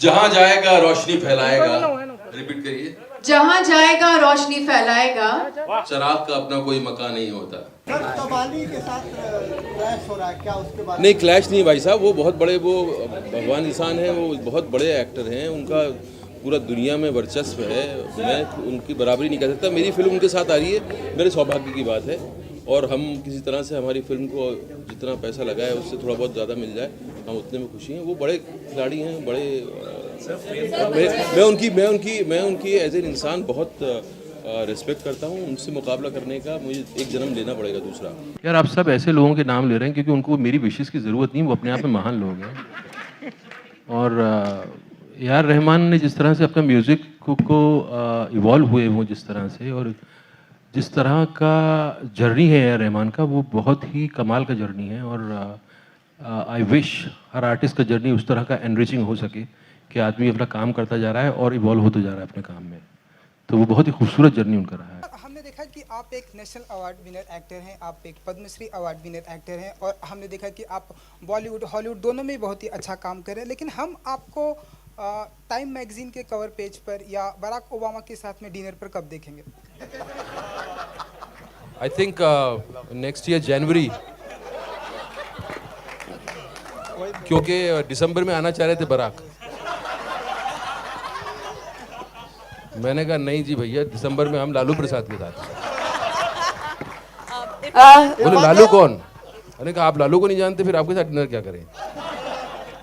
जहां जाएगा रोशनी फैलाएगा, रिपीट करिए। जहां जाएगा रोशनी फैलाएगा, शराब का अपना कोई मकान नहीं होता। सर कबाली के साथ क्लैश हो रहा है, क्या उसके बारे नहीं, क्लैश नहीं भाई साहब, वो बहुत बड़े, वो भगवान इंसान हैं, वो बहुत बड़े एक्टर हैं, उनका पूरा दुनिया में वर्चस्व है। मैं उनकी बराबरी नहीं कर सकता। मेरी फिल्म उनके साथ आ रही है, मेरे सौभाग्य की बात है। और हम किसी तरह से हमारी फिल्म को जितना पैसा लगा है उससे थोड़ा बहुत ज़्यादा मिल जाए, हम उतने में खुशी हैं। वो बड़े खिलाड़ी हैं, बड़े मैं उनकी एज एन इंसान बहुत रिस्पेक्ट करता हूँ। उनसे मुकाबला करने का मुझे एक जन्म लेना पड़ेगा दूसरा। यार आप सब ऐसे लोगों के नाम ले रहे हैं क्योंकि उनको मेरी विशेष की ज़रूरत नहीं, वो अपने आप में महान लोग हैं। और यार रहमान ने जिस तरह से अपना म्यूज़िक को इवॉल्व हुए वो जिस तरह से, और जिस तरह का जर्नी है यार रहमान का, वो बहुत ही कमाल का जर्नी है। और आई विश हर आर्टिस्ट का जर्नी उस तरह का एनरिचिंग हो सके कि आदमी अपना काम करता जा रहा है और इवॉल्व होता जा रहा है अपने काम में। तो वो बहुत ही खूबसूरत जर्नी उनका रहा है। हमने देखा कि आप एक नेशनल अवार्ड विनर एक्टर हैं, आप एक पद्मश्री अवार्ड विनर एक्टर हैं, और हमने देखा कि आप बॉलीवुड हॉलीवुड दोनों में बहुत ही अच्छा काम कर रहे हैं। लेकिन हम आपको टाइम मैगजीन के कवर पेज पर या बराक ओबामा के साथ में डिनर पर कब देखेंगे? आई थिंक नेक्स्ट ईयर जनवरी, क्योंकि दिसंबर में आना चाह रहे थे बराक। मैंने कहा नहीं जी भैया, दिसंबर में हम लालू प्रसाद के साथ। बोले लालू कौन? मैंने कहा आप लालू को नहीं जानते, फिर आपके साथ डिनर क्या करें?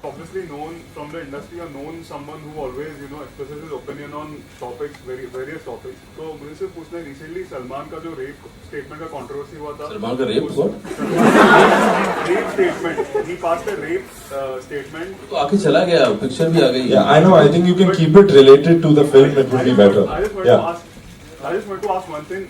Obviously known from the industry or known someone who always expresses his opinion on topics, various topics. तो मुझे से पूछना है, recently सलमान का जो रेप स्टेटमेंट का कंट्रोवर्सी हुआ था। सलमान का रेप कौन? Rape statement, he passed a rape statement. तो आके चला गया, पिक्चर भी आ गई। Yeah, I know. I think you can keep it related to the film. It would be better. I just want to ask one thing.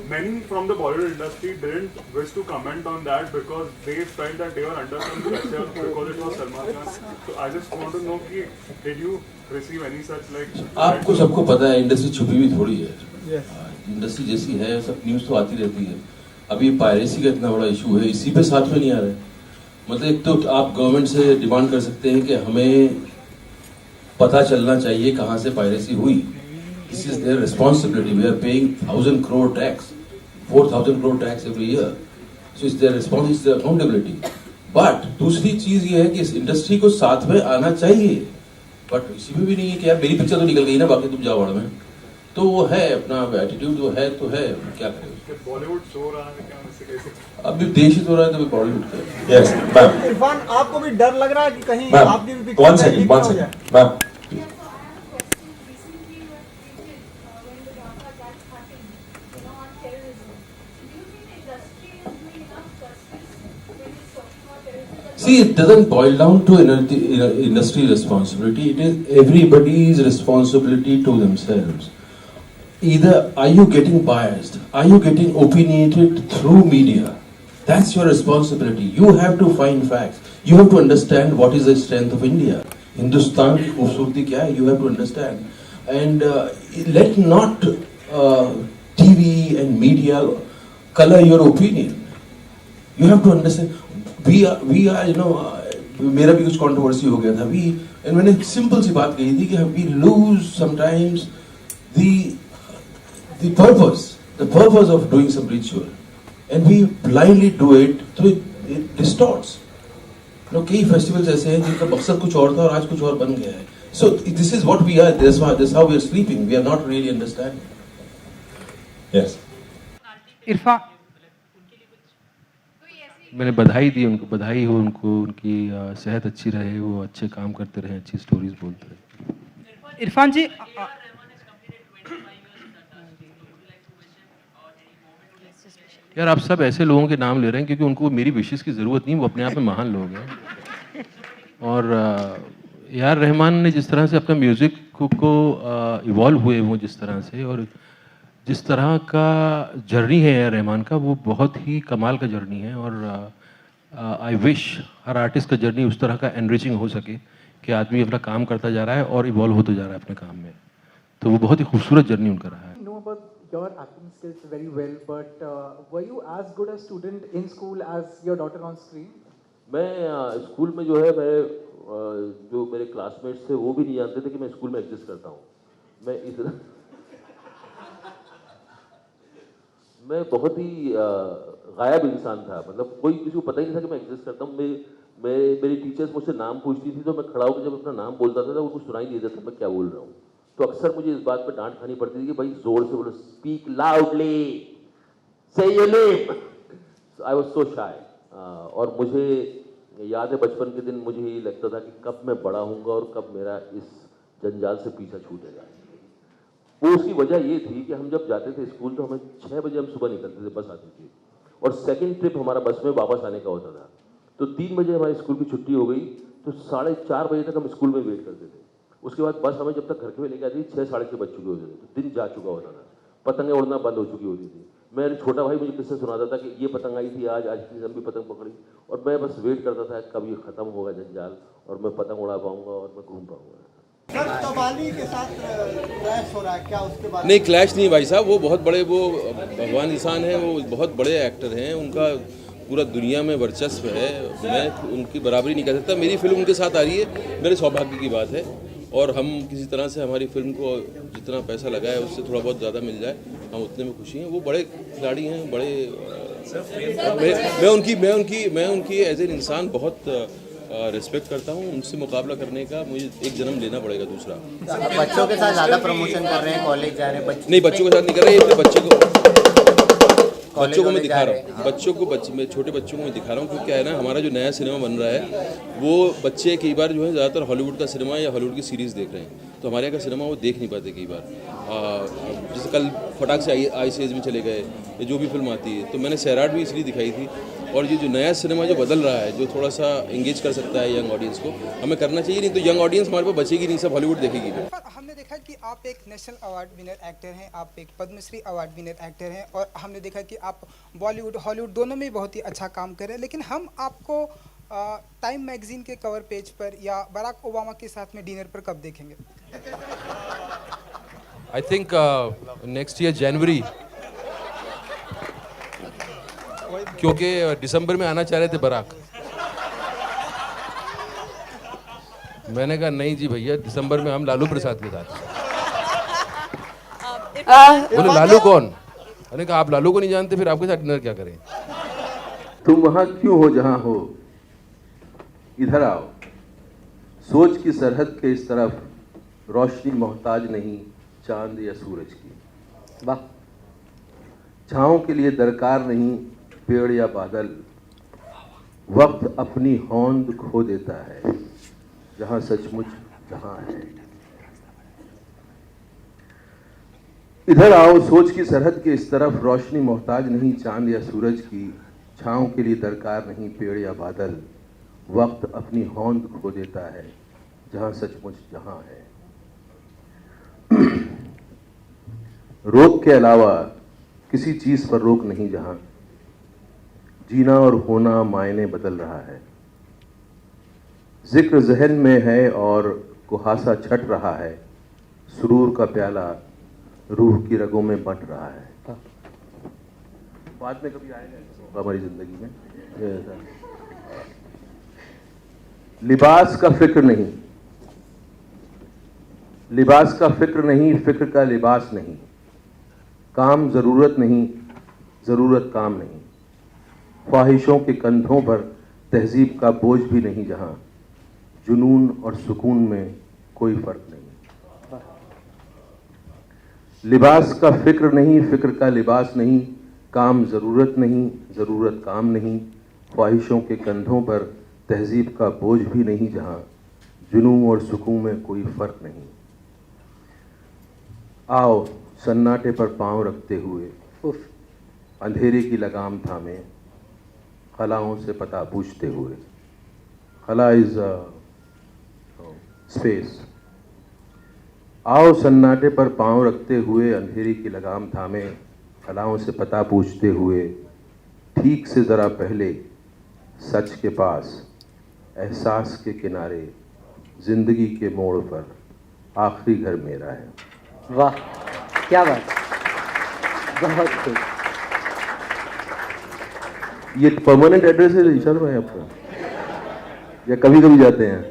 Many from the Bollywood industry didn't wish to comment on that because they felt that they were under some pressure because it was Salman Khan. So I just want to know कि did you receive any such like? आपको सबको पता है industry छुपी हुई थोड़ी है। Industry जैसी है सब न्यूज़ तो आती रहती है। अभी पायरेसी का इतना बड़ा इशू है, इसी पे साथ में नहीं आ रहे। मतलब एक तो आप गवर्नमेंट से डिमांड कर सकते हैं कि हमें पता चलना चाहिए कहाँ से पायरेसी हुई। This is their responsibility. We are paying 1,000 crore tax, 4,000 crore tax every year. So it's their responsibility, it's their accountability. But दूसरी चीज ये है कि इस इंडस्ट्री को साथ में आना चाहिए, बट इसी में भी नहीं है कि यार मेरी पिक्चर तो निकल गई ना, बाकी तुम जाओ बाढ़ में। तो वो है अपना एटीट्यूड, वो है तो है, क्या करें। बॉलीवुड सो रहा है क्या वैसे कैसे? अब भी देश ही तो रहा है तो बॉलीवुड का। Yes, ma'am. इरफान आपको भी डर लग रहा है कि कहीं Ma'am, आपकी भी picture one second, ma'am. See, it doesn't boil down to industry responsibility. It is everybody's responsibility to themselves. Either are you getting biased? Are you getting opinionated through media? That's your responsibility. You have to find facts. You have to understand what is the strength of India. Hindustan की खूबसूरती क्या है? You have to understand. And let not TV and media color your opinion. You have to understand. We are मेरा भी कुछ controversy हो गया था। मैंने सिंपल सी बात कही थी कि we lose sometimes the purpose of doing some ritual, and we blindly do it, so it distorts. कई फेस्टिवल्स ऐसे हैं जिनका मकसद कुछ और था और आज कुछ और बन गया है। So this is what we are. This is how we are sleeping. We are not really understanding. Yes. Irfan, मैंने बधाई दी उनको, बधाई हो उनको, उनकी सेहत अच्छी रहे, वो अच्छे काम करते रहे, अच्छी स्टोरीज बोलते रहे। इरफान जी, यार आप सब ऐसे लोगों के नाम ले रहे हैं क्योंकि उनको मेरी विशेष की ज़रूरत नहीं, वो अपने आप में महान लोग हैं। और यार रहमान ने जिस तरह से अपना म्यूज़िक को इवॉल्व हुए वो जिस तरह से, और जिस तरह का जर्नी है यार रहमान का, वो बहुत ही कमाल का जर्नी है। और आई विश हर आर्टिस्ट का जर्नी उस तरह का एनरिचिंग हो सके कि आदमी अपना काम करता जा रहा है और इवॉल्व होता जा रहा है अपने काम में। तो वो बहुत ही खूबसूरत जर्नी उनका रहा है। Know about your acting skills very well, but were you as good a student in school as your daughter on screen? मैं स्कूल में जो है मैं जो मेरे क्लासमेट्स थे वो भी नहीं जानते थे कि मैं स्कूल में एग्जिस्ट करता हूँ। मैं बहुत ही गायब इंसान था, मतलब कोई किसी को पता ही नहीं था कि मैं एग्जिस्ट करता हूँ। मेरी टीचर्स मुझसे नाम पूछती थी तो मैं खड़ा होकर जब अपना नाम बोलता था तो उनको सुनाई नहीं देता था मैं क्या बोल रहा हूँ। तो अक्सर मुझे इस बात पर डांट खानी पड़ती थी कि भाई जोर से बोलो, speak loudly, say your name. I was so shy. और मुझे याद है बचपन के दिन मुझे ये लगता था कि कब मैं बड़ा होऊंगा और कब मेरा इस जंजाल से पीछा छूटेगा। वो उसकी वजह ये थी कि हम जब जाते थे स्कूल तो हमें 6 बजे हम सुबह निकलते थे, बस आती थी, और सेकंड ट्रिप हमारा बस में वापस आने का होता था। तो 3 बजे हमारी स्कूल की छुट्टी हो गई तो 4:30 बजे तक हम स्कूल में वेट करते थे। उसके बाद बस हमें जब तक घर के लेके आती थी 6-6:30 बज चुके होते थे, तो दिन जा चुका होता था, पतंगें उड़ना बंद हो चुकी होती थी। मेरा छोटा भाई मुझे किससे सुनाता था कि ये पतंग आई थी आज इतनी लंबी पतंग पकड़ी, और मैं बस वेट करता था कब ये खत्म होगा जंजाल और मैं पतंग उड़ा पाऊंगा और मैं घूम पाऊंगा। सर कबाली के साथ क्लैश हो रहा है, क्या उसके बारे में? नहीं, क्लैश नहीं भाई साहब, वो बहुत बड़े, वो भगवान इंसान हैं, वो बहुत बड़े एक्टर हैं, उनका पूरा दुनिया में वर्चस्व है, मैं उनकी बराबरी नहीं कर सकता। मेरी फिल्म उनके साथ आ रही है, मेरे सौभाग्य की बात है, और हम किसी तरह से हमारी फिल्म को जितना पैसा लगा है उससे थोड़ा बहुत ज़्यादा मिल जाए, हम उतने में खुशी हैं। वो बड़े खिलाड़ी हैं, मैं उनकी एज एन इंसान बहुत रिस्पेक्ट करता हूँ। उनसे मुकाबला करने का मुझे एक जन्म लेना पड़ेगा दूसरा। बच्चों के साथ ज़्यादा प्रमोशन कर रहे हैं, कॉलेज जा रहे हैं बच्चे? नहीं, बच्चों के साथ नहीं कर रहे, अपने बच्चों को मैं दिखा रहा हूँ, मैं छोटे बच्चों को मैं दिखा रहा हूँ, क्योंकि क्या है ना, हमारा जो नया सिनेमा बन रहा है वो बच्चे कई बार जो है ज़्यादातर हॉलीवुड का सिनेमा या हॉलीवुड की सीरीज़ देख रहे हैं, तो हमारे यहाँ का सिनेमा वो देख नहीं पाते कई बार। जैसे कल फटाक से ICS में चले गए, या जो भी फिल्म आती है, तो मैंने सैराट भी इसलिए दिखाई थी। और ये जो नया सिनेमा जो बदल रहा है, जो थोड़ा सा एंगेज कर सकता है यंग ऑडियंस को, हमें करना चाहिए, नहीं तो यंग ऑडियंस हमारे पास बचेगी नहीं, सब हॉलीवुड देखेगी। हमने देखा कि आप एक नेशनल अवार्ड विनर एक्टर हैं, आप एक पद्मश्री अवार्ड विनर एक्टर हैं, और हमने देखा कि आप बॉलीवुड हॉलीवुड दोनों में बहुत ही अच्छा काम कर रहे हैं। लेकिन हम आपको टाइम मैगजीन के कवर पेज पर या बराक ओबामा के साथ में डिनर पर कब देखेंगे? आई थिंक नेक्स्ट ईयर जनवरी, क्योंकि दिसंबर में आना चाह रहे थे बराक। मैंने कहा नहीं जी भैया, दिसंबर में हम लालू प्रसाद के साथ। बोले लालू कौन? मैंने कहा आप लालू को नहीं जानते, फिर आपके साथ डिनर क्या करें। तुम वहां क्यों हो जहां हो, इधर आओ, सोच की सरहद के इस तरफ रोशनी मोहताज नहीं चांद या सूरज की। वाह। छाँव के लिए दरकार नहीं पेड़ या बादल, वक्त अपनी होंद खो देता है जहां सचमुच जहां है। इधर आओ, सोच की सरहद के इस तरफ रोशनी मोहताज नहीं चांद या सूरज की, छाँव के लिए दरकार नहीं पेड़ या बादल, वक्त अपनी होंद खो देता है जहां सचमुच जहां है। रोक के अलावा किसी चीज पर रोक नहीं जहां जीना और होना मायने बदल रहा है। जिक्र जहन में है और कुहासा छट रहा है, सुरूर का प्याला रूह की रगों में बट रहा है। बाद में कभी आएगा हमारी जिंदगी में। लिबास का फिक्र नहीं, लिबास का फिक्र नहीं, फिक्र का लिबास नहीं, काम जरूरत नहीं, जरूरत काम नहीं, ख्वाहिशों के कंधों पर तहजीब का बोझ भी नहीं जहां जुनून और सुकून में कोई फर्क नहीं। लिबास का फिक्र नहीं, फिक्र का लिबास नहीं, काम जरूरत नहीं, जरूरत काम नहीं, ख्वाहिशों के कंधों पर तहजीब का बोझ भी नहीं जहां जुनून और सुकून में कोई फर्क नहीं। आओ सन्नाटे पर पांव रखते हुए अंधेरे की लगाम थामे, खलाओं से पता पूछते हुए। खला इज स्पेस। आओ सन्नाटे पर पांव रखते हुए अंधेरे की लगाम थामे, खलाओं से पता पूछते हुए, ठीक से ज़रा पहले सच के पास, एहसास के किनारे, जिंदगी के मोड़ पर, आखिरी घर मेरा है। वाह, क्या बात, बहुत खूब। ये परमानेंट एड्रेस है ईशान भाई आपका, या कभी कभी जाते हैं?